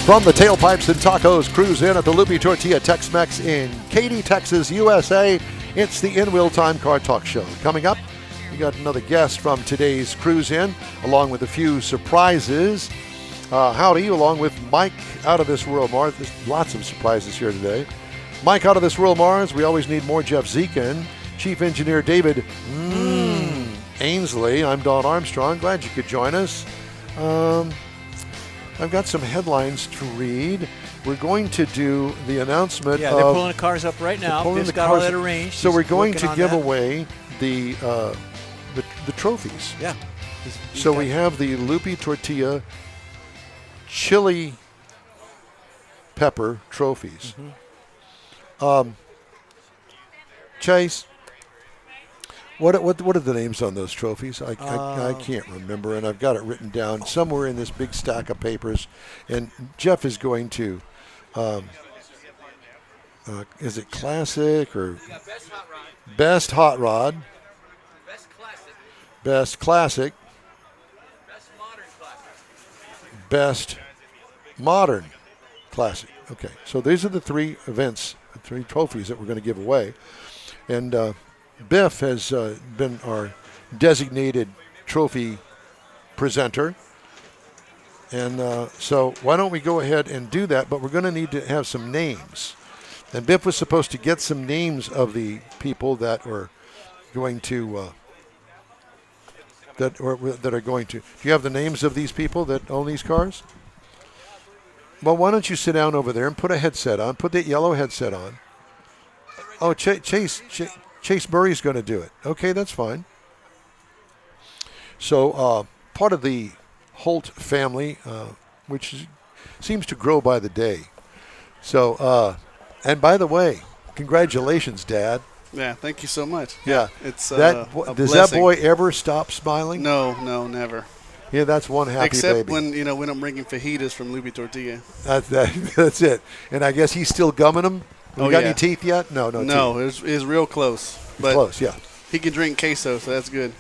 From the Tailpipes and Tacos Cruise-In at the Lupe Tortilla Tex-Mex in Katy, Texas, USA, it's the InWheelTime Car Talk Show. Coming up, we got another guest from today's Cruise-In, along with a few surprises. Howdy, along with Mike out of this world Mars. There's lots of surprises here today. Mike out of this world Mars. We always need more Jeff Zekin. Chief Engineer David Ainsley. I'm Don Armstrong. Glad you could join us. I've got some headlines to read. We're going to do the announcement. Yeah, they're pulling the cars up right now. They've got all that arranged. So we're going to give away the trophies. Yeah. So we have the Lupe Tortilla Chili Pepper trophies. Chase, what are the names on those trophies? I can't remember, and I've got it written down somewhere in this big stack of papers. And Jeff is going to, is it classic or best hot rod? Best classic. Best modern classic. Okay, so these are the three events, three trophies that we're going to give away. And Biff has been our designated trophy presenter. And so why don't we go ahead and do that, but we're going to need to have some names. And Biff was supposed to get some names of the people that are going to, that are going to. Do you have the names of these people that own these cars? Well, why don't you sit down over there and put a headset on, put that yellow headset on. Oh, Chase Murray's going to do it. Okay, that's fine. So part of the Holt family, which seems to grow by the day. So, and by the way, congratulations, Dad. Yeah, thank you so much. Yeah, it's does that boy ever stop smiling? No, never. Yeah, that's one happy Except baby. Except when I'm bringing fajitas from Lupe Tortilla. That's it. And I guess he's still gumming them. You got any teeth yet? No. No, it was real close. But close, yeah. He can drink queso, so that's good.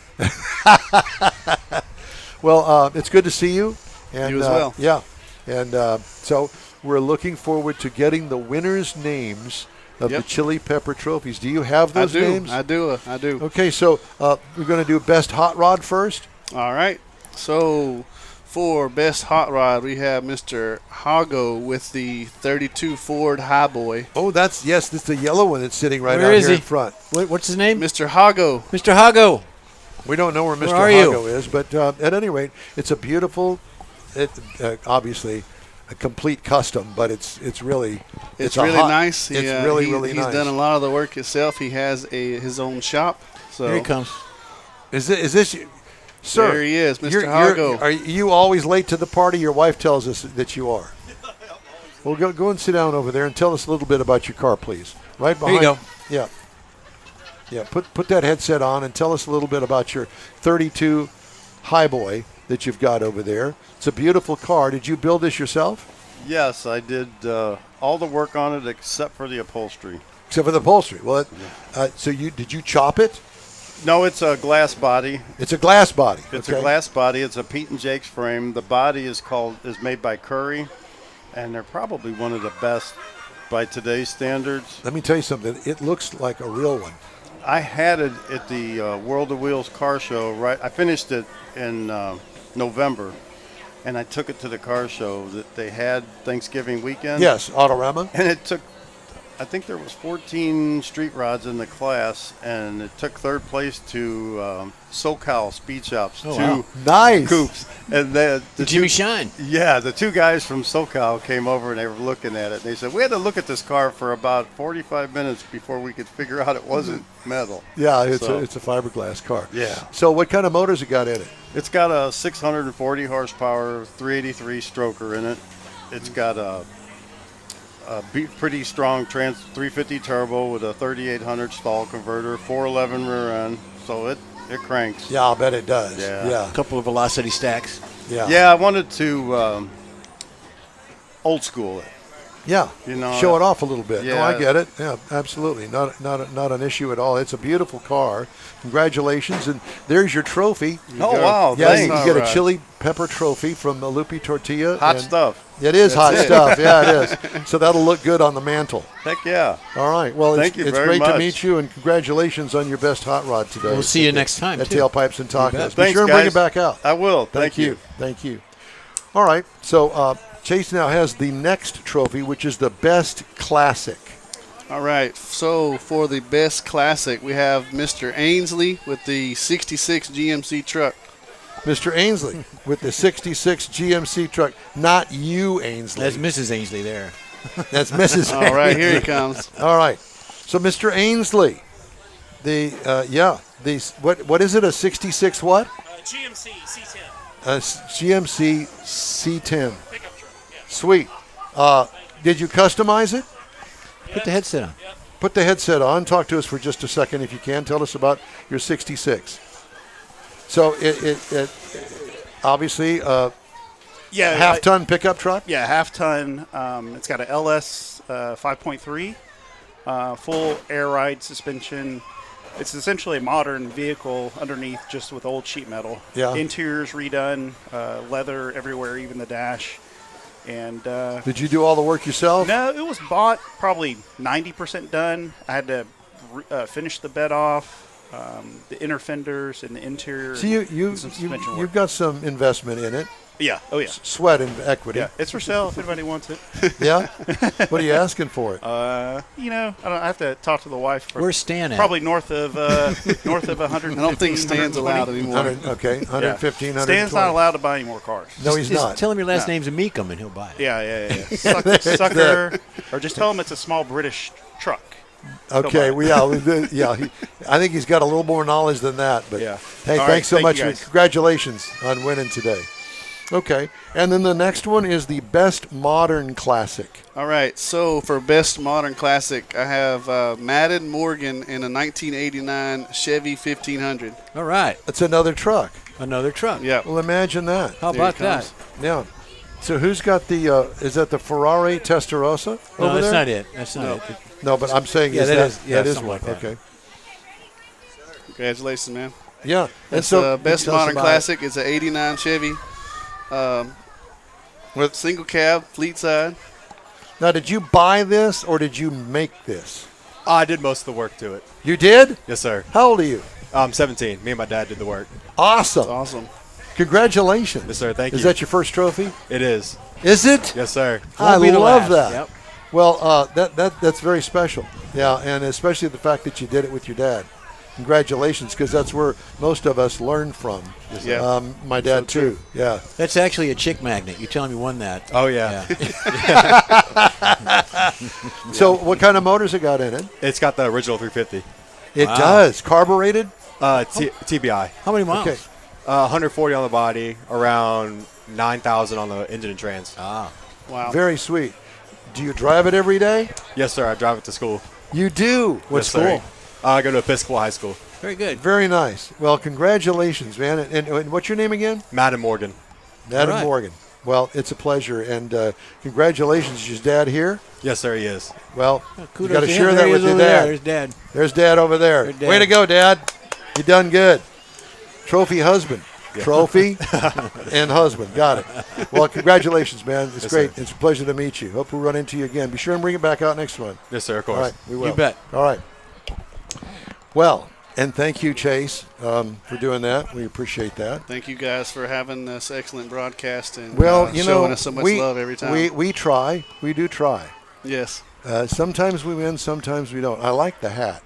Well, it's good to see you. And, you as well. Yeah. And so we're looking forward to getting the winners' names of the Chili Pepper trophies. Do you have those names? I do. Okay, so we're going to do best hot rod first. All right. So for best hot rod, we have Mr. Hago with the 32 Ford Highboy. Oh, that's the yellow one that's sitting right out here in front. What's his name? Mr. Hago. Mr. Hago. We don't know where Mr. Hago is, but at any rate, it's a beautiful, obviously a complete custom, but it's really nice. It's really nice. He's done a lot of the work himself. He has his own shop. So here he comes. Is this? Sir, there he is, Mr. Hago. Are you always late to the party? Your wife tells us that you are. Well, go and sit down over there and tell us a little bit about your car, please. Right behind. Here you go. Yeah. Yeah. Put that headset on and tell us a little bit about your 32 Highboy that you've got over there. It's a beautiful car. Did you build this yourself? Yes, I did all the work on it except for the upholstery. Except for the upholstery. Well, so did you chop it? No, it's a glass body. It's a glass body. It's a glass body. It's a Pete and Jake's frame. The body is made by Curry, and they're probably one of the best by today's standards. Let me tell you something. It looks like a real one. I had it at the World of Wheels car show. I finished it in November, and I took it to the car show that they had Thanksgiving weekend. Yes, Autorama. And it took, I think there was 14 street rods in the class, and it took third place to SoCal Speed Shop's nice coupes. And the Jimmy Shine. Yeah, the two guys from SoCal came over and they were looking at it. And they said, we had to look at this car for about 45 minutes before we could figure out it wasn't metal. Yeah, it's a fiberglass car. Yeah. So what kind of motors it got in it? It's got a 640 horsepower, 383 stroker in it. It's got a pretty strong 350 turbo with a 3800 stall converter, 411 rear end, so it cranks. Yeah, I'll bet it does. Yeah. A couple of velocity stacks. Yeah. Yeah, I wanted to old school it. Yeah, You know, show it off a little bit. No, I yeah. get it. Yeah, absolutely. Not an issue at all. It's a beautiful car. Congratulations, and there's your trophy. Oh, wow. Yes, Thanks. you get a Alright. chili pepper trophy from the Lupe Tortilla. Hot and stuff. It is hot it. stuff. Yeah, it is. So that'll look good on the mantle. Heck yeah. All right. Well, Thank you it's very great to much. meet you, and congratulations on your best hot rod today. We'll see you next time, at too. Tailpipes and Tacos. bet. Be Thanks, sure and bring guys. it back out. I will. Thank you. Thank you. All right. So Chase now has the next trophy, which is the best classic. All right. So for the best classic, we have Mr. Ainsley with the 66 GMC truck. Mr. Ainsley with the 66 GMC truck. Not you, Ainsley. That's Mrs. Ainsley there. That's Mrs. All right, here he comes. All right. So Mr. Ainsley, what is it? A 66 what? GMC C10 A GMC C10. pickup truck. Yeah. Sweet. Did you customize it? Put the headset on. Put the headset on. Talk to us for just a second if you can. Tell us about your 66. So it obviously Yeah, half-ton pickup truck. yeah, half ton. It's got a LS 5.3, full air ride suspension. It's essentially a modern vehicle underneath, just with old sheet metal. Yeah. Interior's redone, leather everywhere, even the dash. And Did you do all the work yourself? no, it was bought probably 90% done. I had to finish the bed off, the inner fenders and the interior. So and some suspension you've work. got some investment in it, Yeah. Oh yeah. sweat and equity. Yeah. It's for sale if anybody wants it. Yeah? What are you asking for it? I have to talk to the wife. Where's Stan at? Probably north of 100. I don't think Stan's allowed anymore. 115, 120. Stan's not allowed to buy any more cars. No, he's Just not. tell him your last No. name's Meekum and he'll buy it. Yeah. Sucker, or just tell him it's a small British truck. Okay, He'll buy yeah. I think he's got a little more knowledge than that. But Yeah. hey, All thanks so right, much. thank you, guys. Congratulations on winning today. Okay, and then the next one is the best modern classic. All right. So for best modern classic, I have Madden Morgan in a 1989 Chevy 1500. All right. It's another truck. Another truck. Yeah. Well, imagine that. How There about it comes. that? Yeah. So who's got the? Is that the Ferrari Testarossa No, over that's there? not it. That's not it. No, but I'm saying Yeah, is that that is- yeah, that is something one. like that. Okay. Congratulations, man. Yeah. And That's so best tell us modern about classic is an 89 Chevy. With single cab, fleet side. it. Now, did you buy this or did you make this? I did most of the work to it. You did? Yes, sir. How old are you? 17. Me and my dad did the work. Awesome. Awesome. Congratulations. Yes, sir. Thank you. Is that your first trophy? It is. Is it? Yes, sir. I Won't be the love last. that. Yep. Well, that's very special. Yeah, and especially the fact that you did it with your dad. Congratulations, because that's where most of us learn from. Yeah. My dad too. Yeah. That's actually a chick magnet. You tell him you won that. Oh, yeah. So, what kind of motors it got in it? It's got the original 350. It does carbureted. TBI. How many miles? Okay. 140 on the body, around 9,000 on the engine and trans. Ah. Wow. Very sweet. Do you drive it every day? Yes, sir. I drive it to school. You do. What Yes, school? sir. I go to Episcopal High School. Very good. Very nice. Well, congratulations, man. And what's your name again? Madden Morgan. Adam right. Morgan. Well, it's a pleasure, and congratulations. Is your dad here? Yes, sir. He is. Well, you Kudos got to to him. share There that he with is your over there. dad. There's Dad. There's Dad over there. There's Dad. Way to go, Dad. You done good. Trophy husband. Trophy and husband. Got it. Well, congratulations, man. It's Yes, great. sir. It's a pleasure to meet you. Hope we run into you again. Be sure and bring it back out next one. Yes, sir. Of course. All right, we will. You bet. All right. Well, and thank you, Chase, for doing that. We appreciate that. Thank you guys for having this excellent broadcast and Well, you know, showing us so much love every time. We try. We do try. Yes. Sometimes we win, sometimes we don't. I like the hat.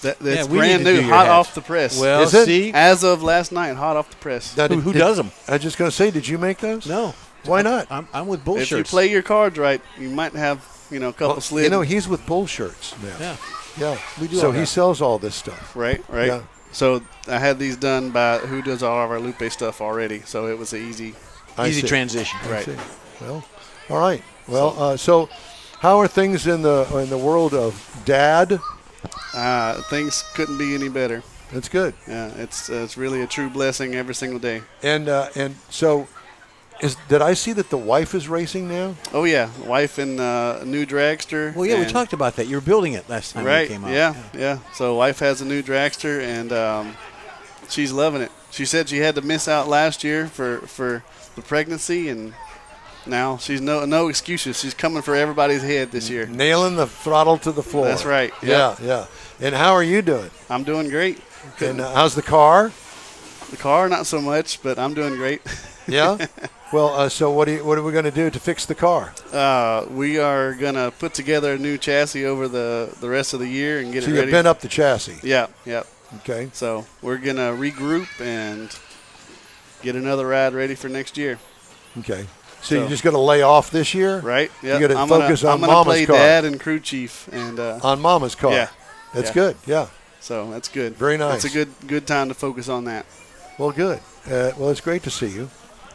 That's Yeah, we brand need to new, do your hot hat. off the press. Well, Is it? see? As of last night, hot off the press. Now, Who does 'em? I was just going to say, did you make those? No. Why not? I'm with bull If you shirts. play your cards right, you might have a couple Well, slips. you know, he's with bull shirts now. Yeah. Yeah. We do So all he that. sells all this stuff. right. Yeah. So I had these done by who does all of our Lupe stuff already. So it was an easy. I Easy see. transition. I Right. see. Well, all right. Well, so how are things in the world of Dad? Things couldn't be any better. That's good. Yeah, it's really a true blessing every single day. And so Did I see that the wife is racing now? Oh yeah, wife in a new dragster. Well, yeah, we and- talked about that. You were building it last time Right. we came out. Yeah. So wife has a new dragster, and she's loving it. She said she had to miss out last year for the pregnancy, and now she's no excuses. She's coming for everybody's head this year. Nailing the throttle to the floor. That's right. Yeah, yeah. And how are you doing? I'm doing great. And how's the car? The car, not so much, but I'm doing great. Yeah. Well, so what are we going to do to fix the car? We are gonna put together a new chassis over the rest of the year and get So it you ready. bent up the chassis. Yeah. Okay. So we're gonna regroup and get another ride ready for next year. Okay. So you're just going to lay off this year? Right. Yeah. You got to focus on I'm gonna Mama's play car. dad and crew chief and On Mama's car. Yeah. That's Yeah. good. Yeah. so that's good. Very nice. It's a good time to focus on that. Well, good. Well, it's great to see you.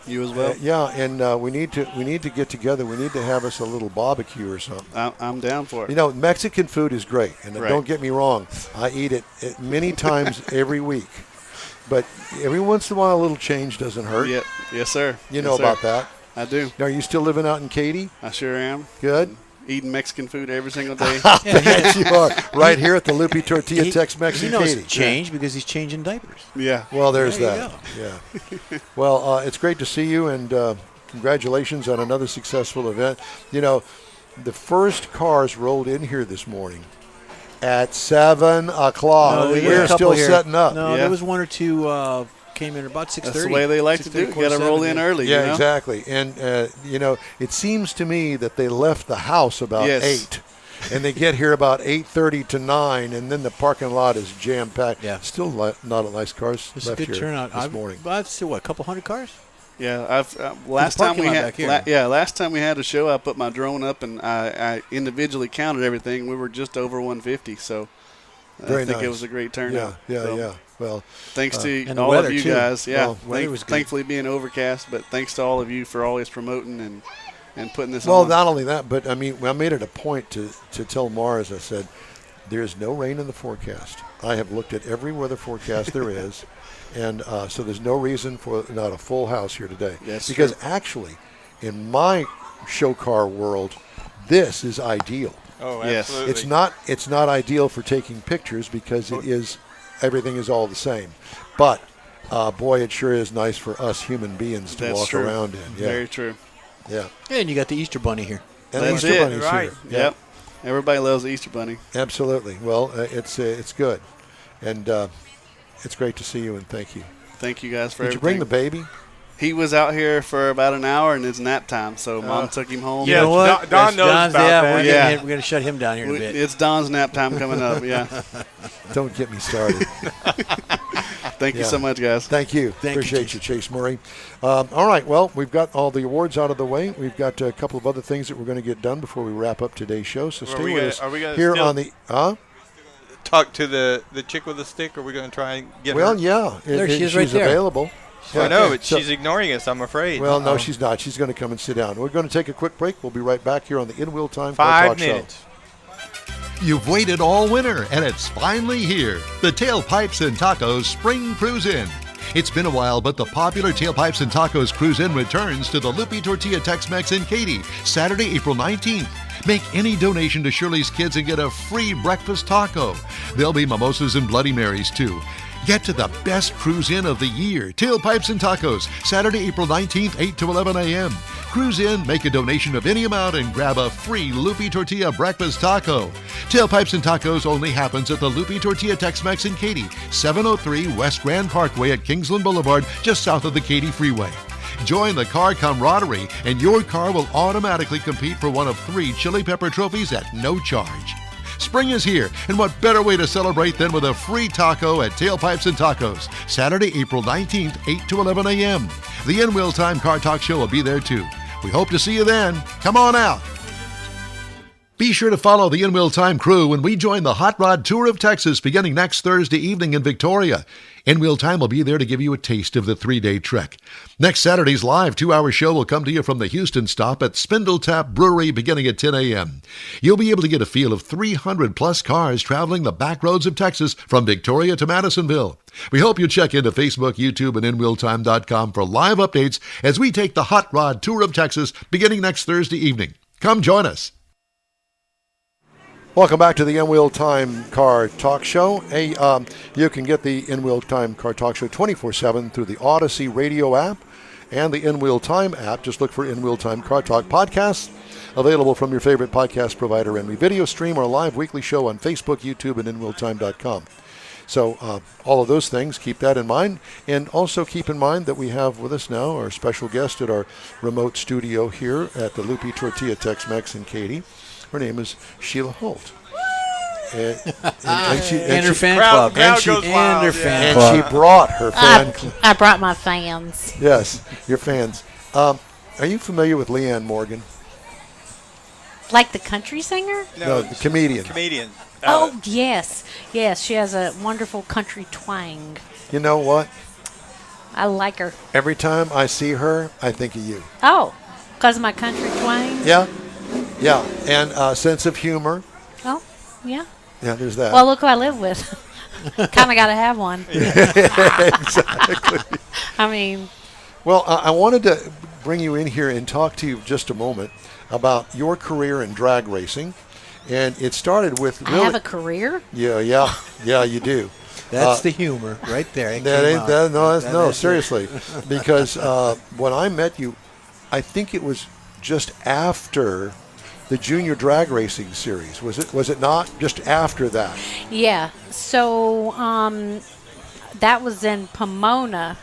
You as well. Yeah, and we need to get together. We need to have us a little barbecue or something. I'm down for it. You know, Mexican food is great, and Right. don't get me wrong, I eat it many times every week. But every once in a while, a little change doesn't hurt. Yep. Yes, sir. You Yes, know sir. about that. I do. Now, are you still living out in Katy? I sure am. Good. Eating Mexican food every single day. Yes, you are. Right here at the Lupe Tortilla Tex-Mex He in knows Katy. change because he's changing diapers. Yeah. Well, there's There you that. Yeah. Well, it's great to see you, and congratulations on another successful event. You know, the first cars rolled in here this morning at 7 o'clock. there was a We're couple still here. setting up. No, Yeah. there was one or two came in about 6:30. That's the way they like to do it. Got to roll in early. Yeah, you know? exactly. And, you know, it seems to me that they left the house about Yes. 8. And they get here about 8:30 to 9, and then the parking lot is jam-packed. Yeah. Still not a nice cars It's a left good here turnout. this morning. I've seen, what, a couple hundred cars? Yeah, last time parking we lot had back here. last time we had a show, I put my drone up and I individually counted everything. We were just over 150, so Very I think nice. it was a great turnout. Yeah. So, Well, Thanks to and the all weather, of you too. guys. Yeah, Well, weather was good. thankfully being overcast, but thanks to all of you for always promoting and putting this well, on. not only that, but I mean, I made it a point to tell Mars. I said, "There's no rain in the forecast. I have looked at every weather forecast there is, and so there's no reason for not a full house here today. That's because true. actually, in my show car world, this is ideal. Oh, Yes. absolutely. It's not ideal for taking pictures because everything is all the same, but." Boy, it sure is nice for us human beings to That's walk true. around in. Yeah, Very true. yeah. And you got the Easter Bunny here. And the That's Easter it, Bunny's right. here. Yep. Everybody loves the Easter Bunny. Absolutely. Well, it's good, and it's great to see you. And thank you. Thank you guys for Did you everything. bring the baby? He was out here for about an hour, and it's nap time, so Mom took him home. Yeah, You know what? Don knows Don's, about yeah, that. We're, Yeah. we're going to shut him down here in a bit. It's Don's nap time coming up. Yeah. Don't get me started. Thank you Yeah. so much, guys. Thank you. Thank you, Appreciate you, Chase Murray. All right. Well, we've got all the awards out of the way. We've got a couple of other things that we're going to get done before we wrap up today's show. So stay we with gonna- us are we gonna here still- on the. Talk to the chick with the stick. Are we going to try and get Well, her? yeah. There she is she's right there. available. I know, but So- she's ignoring us, I'm afraid. Well, no, she's not. She's going to come and sit down. We're going to take a quick break. We'll be right back here on the InWheelTime Car 5 Talk Show. minutes. You've waited all winter, and it's finally here. The Tailpipes and Tacos Spring Cruise-In. It's been a while, but the popular Tailpipes and Tacos Cruise-In returns to the Lupe Tortilla Tex-Mex in Katy, Saturday, April 19th. Make any donation to Shirley's Kids and get a free breakfast taco. There'll be mimosas and Bloody Marys, too. Get to the best cruise-in of the year. Tailpipes and Tacos, Saturday, April 19th, 8 to 11 a.m. Cruise in, make a donation of any amount, and grab a free Lupe Tortilla breakfast taco. Tailpipes and Tacos only happens at the Lupe Tortilla Tex-Mex in Katy, 703 West Grand Parkway at Kingsland Boulevard, just south of the Katy Freeway. Join the car camaraderie, and your car will automatically compete for one of 3 chili pepper trophies at no charge. Spring is here, and what better way to celebrate than with a free taco at Tailpipes and Tacos, Saturday, April 19th, 8 to 11 a.m. The InWheelTime Car Talk Show will be there too. We hope to see you then. Come on out. Be sure to follow the InWheelTime crew when we join the Hot Rod Tour of Texas beginning next Thursday evening in Victoria. InWheelTime will be there to give you a taste of the 3-day trek. Next Saturday's live 2-hour show will come to you from the Houston stop at Spindle Tap Brewery beginning at 10 a.m. You'll be able to get a feel of 300-plus cars traveling the back roads of Texas from Victoria to Madisonville. We hope you check into Facebook, YouTube, and InWheelTime.com for live updates as we take the Hot Rod Tour of Texas beginning next Thursday evening. Come join us. Welcome back to the InWheelTime Car Talk Show. Hey, you can get the InWheelTime Car Talk Show 24/7 through the Odyssey radio app and the InWheelTime app. Just look for InWheelTime Car Talk podcasts, available from your favorite podcast provider. And we video stream our live weekly show on Facebook, YouTube, and InWheelTime.com. So all of those things, keep that in mind. And also keep in mind that we have with us now our special guest at our remote studio here at the Lupe Tortilla Tex-Mex in Katy. Her name is Sheila Holt. And her fan club. Crowd goes wild. Her fan And club. she brought her fan club. I brought my fans. Yes, your fans. Are you familiar with Leanne Morgan? Like the country singer? No, the comedian. Comedian. Oh, yes. Yes, she has a wonderful country twang. You know what? I like her. Every time I see her, I think of you. Oh, because of my country twang? Yeah, yeah. And sense of humor. Oh, yeah. Yeah, there's that. Well, look who I live with. Kind of got to have one. Exactly. I mean. Well, I wanted to bring you in here and talk to you just a moment about your career in drag racing. And it started with really... I have a career? Yeah, you do. That's the humor right there. It That came ain't out. that. No, That no, is seriously. Because when I met you, I think it was just after the Junior Drag Racing Series. Was it not? Just after that? Yeah. So that was in Pomona,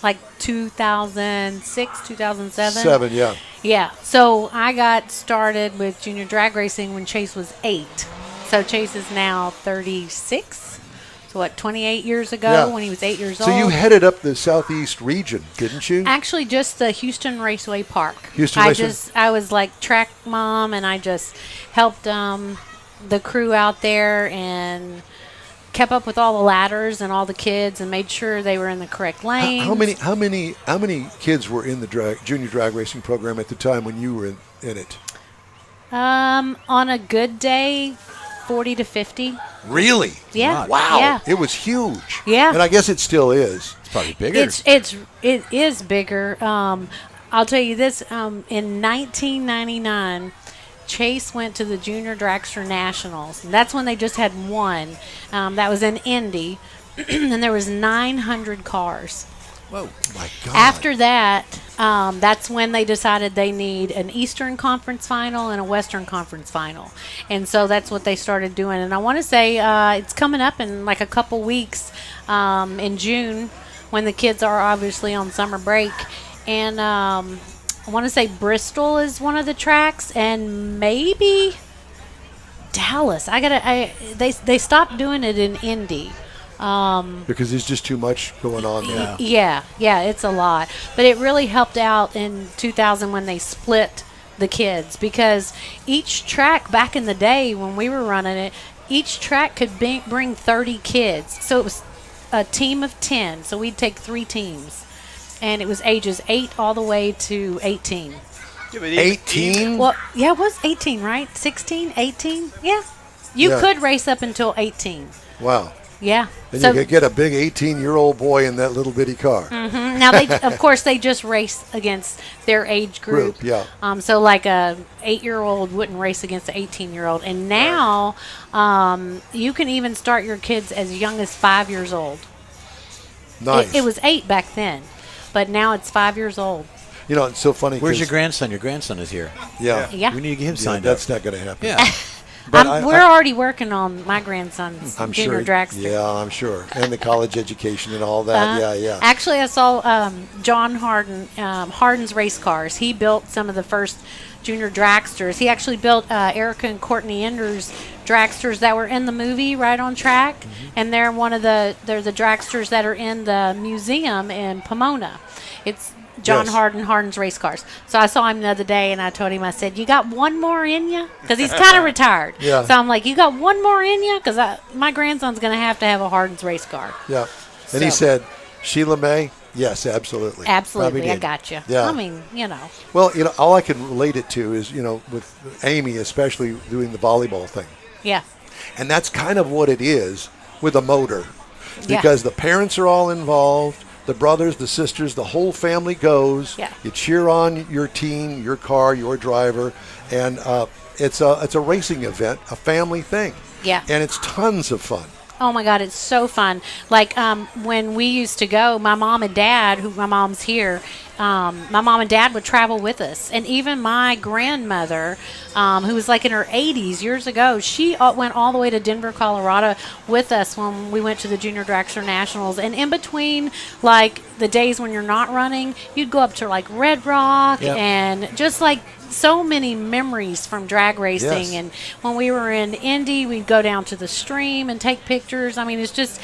like 2006, 2007. 7, yeah. Yeah. So I got started with Junior Drag Racing when Chase was 8. So Chase is now 36. So what, 28 years ago Yeah. when he was 8 years old? So you headed up the Southeast region, didn't you? Actually, just the Houston Raceway Park. Houston Raceway? I was like track mom, and I just helped the crew out there and kept up with all the ladders and all the kids and made sure they were in the correct lane. How many kids were in the junior drag racing program at the time when you were in it? On a good day, 40 to 50. Really? Yeah. Wow. Yeah. It was huge. Yeah. And I guess it still is. It's probably bigger. It is bigger. I'll tell you this. In 1999, Chase went to the Junior Dragster Nationals. And that's when they just had one. That was in Indy, and there was 900 cars. Whoa. My God. After that, that's when they decided they need an Eastern Conference final and a Western Conference final. And so that's what they started doing. And I want to say it's coming up in like a couple weeks in June when the kids are obviously on summer break. And I want to say Bristol is one of the tracks, and maybe Dallas. They stopped doing it in Indy. Because there's just too much going on there. Yeah, it's a lot. But it really helped out in 2000 when they split the kids, because each track back in the day when we were running it, each track could bring 30 kids. So it was a team of 10. So we'd take 3 teams. And it was ages 8 all the way to 18. Yeah, but 18? Well, yeah, it was 18, right? 16, 18? Yeah. You Yeah. could race up until 18. Wow. Yeah. And So- you could get a big 18-year-old boy in that little bitty car. Mhm. Now of course, they just race against their age group. Yeah. So like a 8-year-old wouldn't race against an 18-year-old, and now you can even start your kids as young as 5 years old. Nice. It was 8 back then, but now it's 5 years old. You know, it's so funny. Where's 'cause- your grandson? Your grandson is here. Yeah. Yeah. We need to get him Yeah, signed that's up. not going to happen. Yeah. But We're already working on my grandson's I'm junior sure. dragster. Yeah, I'm sure. And the college education and all that. Yeah. Actually, I saw John Harden, Harden's race cars. He built some of the first junior dragsters. He actually built Erica and Courtney Ender's dragsters that were in the movie Right on Track, and they're the dragsters that are in the museum in Pomona. John Yes. Harden's race cars. So I saw him the other day, and I told him, I said, "You got one more in you?" Because he's kind of retired. Yeah. So I'm like, "You got one more in you?" Because my grandson's going to have a Harden's race car. Yeah. And he So- said, Sheila May? Yes, absolutely. Absolutely, Probably I did. got you. Yeah. I mean, you know. Well, all I can relate it to is, with Amy, especially doing the volleyball thing. Yeah. And that's kind of what it is with a motor. Yeah. Because the parents are all involved, the brothers, the sisters, the whole family goes. Yeah. You cheer on your team, your car, your driver, and it's a racing event, a family thing. Yeah. And it's tons of fun. Oh my God, it's so fun. Like when we used to go, my mom and dad, my mom's here, my mom and dad would travel with us. And even my grandmother, who was like in her 80s years ago, she went all the way to Denver, Colorado with us when we went to the Junior Dragster Nationals. And in between, like the days when you're not running, you'd go up to like Red Rock Yep. and just like so many memories from drag racing. Yes. And when we were in Indy, we'd go down to the stream and take pictures. I mean, it's just,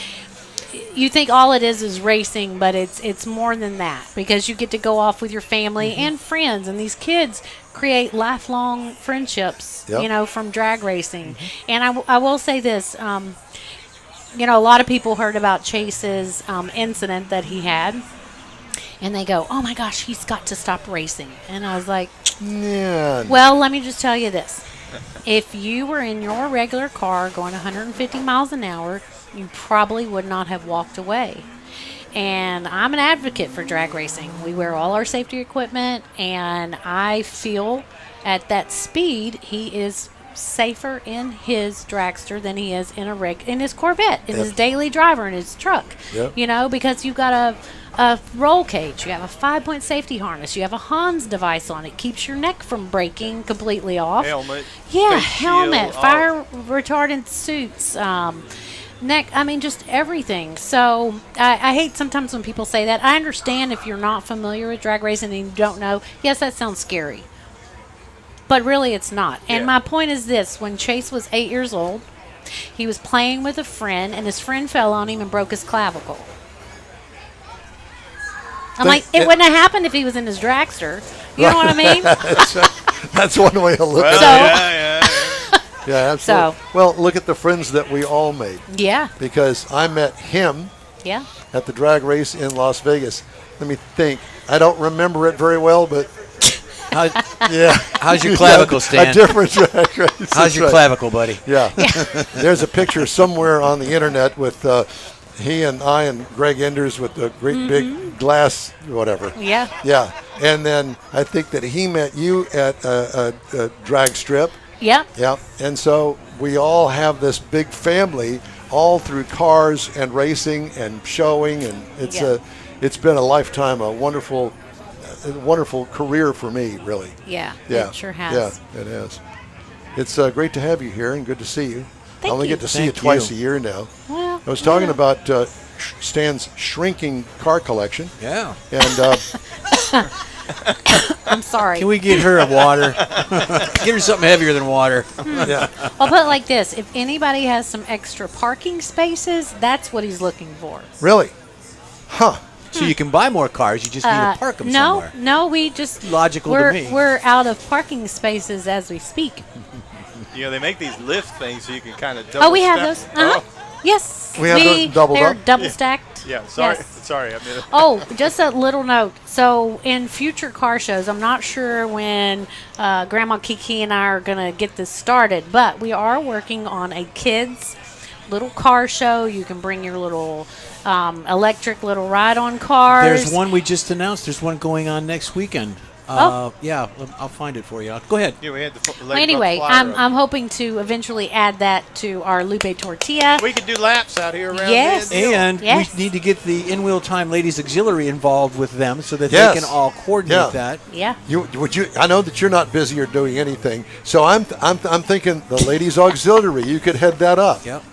you think all it is racing, but it's more than that, because you get to go off with your family and friends, and these kids create lifelong friendships, Yep. from drag racing. And I will say this, a lot of people heard about Chase's incident that he had, and they go, "Oh my gosh, he's got to stop racing." And I was like, Yeah. well, let me just tell you this. If you were in your regular car going 150 miles an hour, you probably would not have walked away. And I'm an advocate for drag racing. We wear all our safety equipment, and I feel at that speed he is safer in his dragster than he is in his Corvette, in his daily driver, in his truck. Yep. Because you've got a roll cage, you have a 5-point safety harness, you have a Hans device on it, keeps your neck from breaking completely off. Helmet. Yeah, face helmet, shield, all- fire retardant suits, neck, I mean, just everything. So I hate sometimes when people say that. I understand if you're not familiar with drag racing and you don't know. Yes, that sounds scary. But really, it's not. And Yeah. my point is this. When Chase was 8 years old, he was playing with a friend, and his friend fell on him and broke his clavicle. I'm like, it wouldn't have happened if he was in his dragster. You know what I mean? That's one way to look Well, at yeah. it. Yeah, absolutely. Well, look at the friends that we all made. Yeah, Because I met him yeah. at the drag race in Las Vegas. Let me think. I don't remember it very well, but yeah. How's your clavicle, Stan? A different drag race. How's That's your right. clavicle, buddy? Yeah. There's a picture somewhere on the internet with he and I and Greg Enders with the great big glass, whatever. Yeah. Yeah. And then I think that he met you at a drag strip. Yep. Yeah. And so we all have this big family all through cars and racing and showing, and it's been a lifetime, a wonderful career for me, really. Yeah, Yeah. it sure has. Yeah, it has. It's great to have you here and good to see you. I Thank only you. get to see you Thank twice you. a year now. Well, I was talking about Stan's shrinking car collection, Yeah. and I'm sorry. Can we get her a water? Get her something heavier than water. yeah, I'll put it like this. If anybody has some extra parking spaces, that's what he's looking for. really, huh? So you can buy more cars. You just need to park them no, somewhere. no, we just Logical to we're, me. We're out of parking spaces as we speak. They make these lift things so you can kind of double Oh, we have stack. those. Uh-huh. Yes. We have those doubled they're up? double stacked. Yeah, sorry. Yes. Sorry. I mean, Oh, just a little note. So, in future car shows, I'm not sure when Grandma Kiki and I are going to get this started, but we are working on a kids' little car show. You can bring your little electric little ride-on cars. There's one we just announced. There's one going on next weekend. Yeah, I'll find it for you. Go ahead. yeah, we had the Well, anyway, I'm hoping to eventually add that to our Lupe Tortilla. We could do laps out here around Yes. the deal. And Yes. we need to get the InWheelTime Ladies Auxiliary involved with them so that Yes. they can all coordinate Yeah. that. Yeah. I know that you're not busy or doing anything, so I'm thinking the ladies auxiliary. You could head that up. Yep.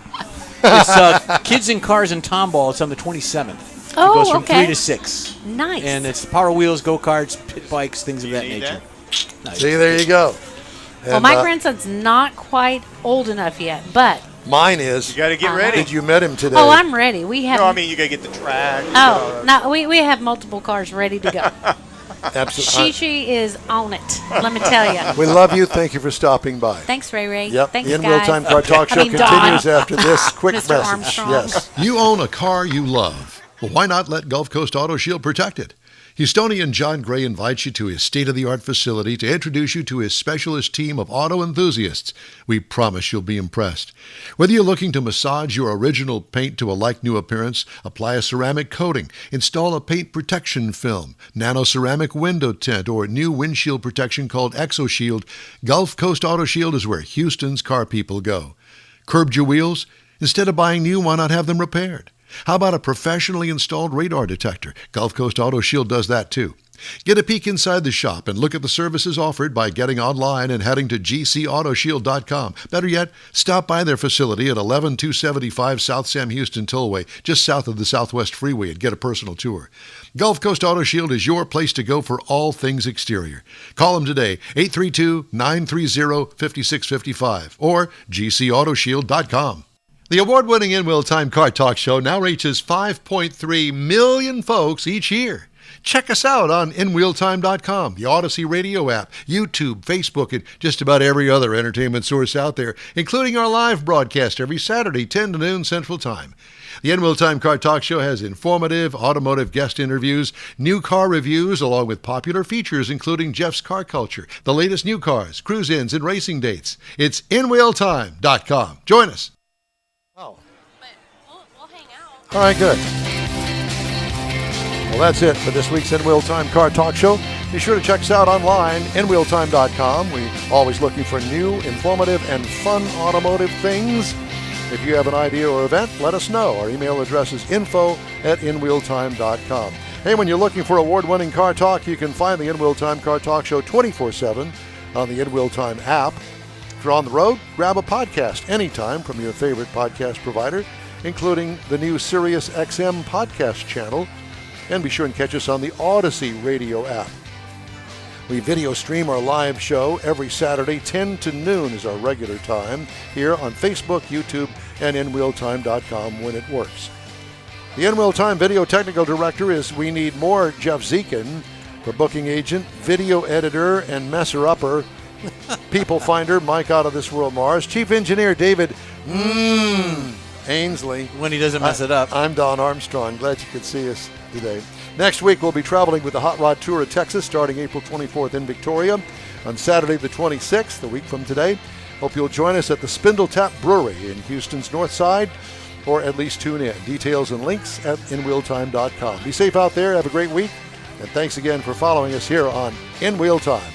It's Kids in Cars and Tomball. It's on the 27th. Oh, It goes from okay. 3 to 6. Nice. And it's Power Wheels, go-karts, pit bikes, things of You that need nature. Nice. See, there you go. Well, And, my grandson's not quite old enough yet, but mine is. You got to get ready. Did you met him today? oh, I'm ready. We have No, I mean you got to get the track. no, we have multiple cars ready to go. Absolutely. She is on it. Let me tell you. We love you. Thank you for stopping by. Thanks, Ray Ray. Yep. Thanks, The In guys. Wheel Time Car Talk Show Don. continues after this quick Mr. message. Armstrong. Yes. You own a car you love. Well, why not let Gulf Coast Auto Shield protect it? Houstonian John Gray invites you to his state-of-the-art facility to introduce you to his specialist team of auto enthusiasts. We promise you'll be impressed. Whether you're looking to massage your original paint to a like-new appearance, apply a ceramic coating, install a paint protection film, nano-ceramic window tint, or new windshield protection called ExoShield, Gulf Coast Auto Shield is where Houston's car people go. Curbed your wheels? Instead of buying new, why not have them repaired? How about a professionally installed radar detector? Gulf Coast Auto Shield does that too. Get a peek inside the shop and look at the services offered by getting online and heading to gcautoshield.com. Better yet, stop by their facility at 11275 South Sam Houston Tollway, just south of the Southwest Freeway, and get a personal tour. Gulf Coast Auto Shield is your place to go for all things exterior. Call them today, 832-930-5655 or gcautoshield.com. The award-winning InWheelTime Car Talk Show now reaches 5.3 million folks each year. Check us out on InWheelTime.com, the Odyssey radio app, YouTube, Facebook, and just about every other entertainment source out there, including our live broadcast every Saturday, 10 to noon Central Time. The InWheelTime Car Talk Show has informative automotive guest interviews, new car reviews, along with popular features including Jeff's Car Culture, the latest new cars, cruise-ins, and racing dates. It's InWheelTime.com. Join us. All right, good. Well, that's it for this week's InWheelTime Car Talk Show. Be sure to check us out online, InWheelTime.com. We're always looking for new, informative, and fun automotive things. If you have an idea or event, let us know. Our email address is info@InWheelTime.com. Hey, when you're looking for award-winning car talk, you can find the InWheelTime Car Talk Show 24/7 on the InWheelTime app. If you're on the road, grab a podcast anytime from your favorite podcast provider, including the new Sirius XM podcast channel, and be sure and catch us on the Odyssey radio app. We video stream our live show every Saturday, 10 to noon is our regular time, here on Facebook, YouTube, and InWheelTime.com when it works. The InWheelTime video technical director is We Need More Jeff Zekin, for booking agent, video editor, and messer-upper, people finder Mike Out of This World Mars, chief engineer David Ainsley. When he doesn't mess it up. I'm Don Armstrong. Glad you could see us today. Next week, we'll be traveling with the Hot Rod Tour of Texas starting April 24th in Victoria. On Saturday the 26th, a week from today, hope you'll join us at the Spindle Tap Brewery in Houston's North Side, or at least tune in. Details and links at InWheelTime.com. Be safe out there. Have a great week. And thanks again for following us here on InWheelTime.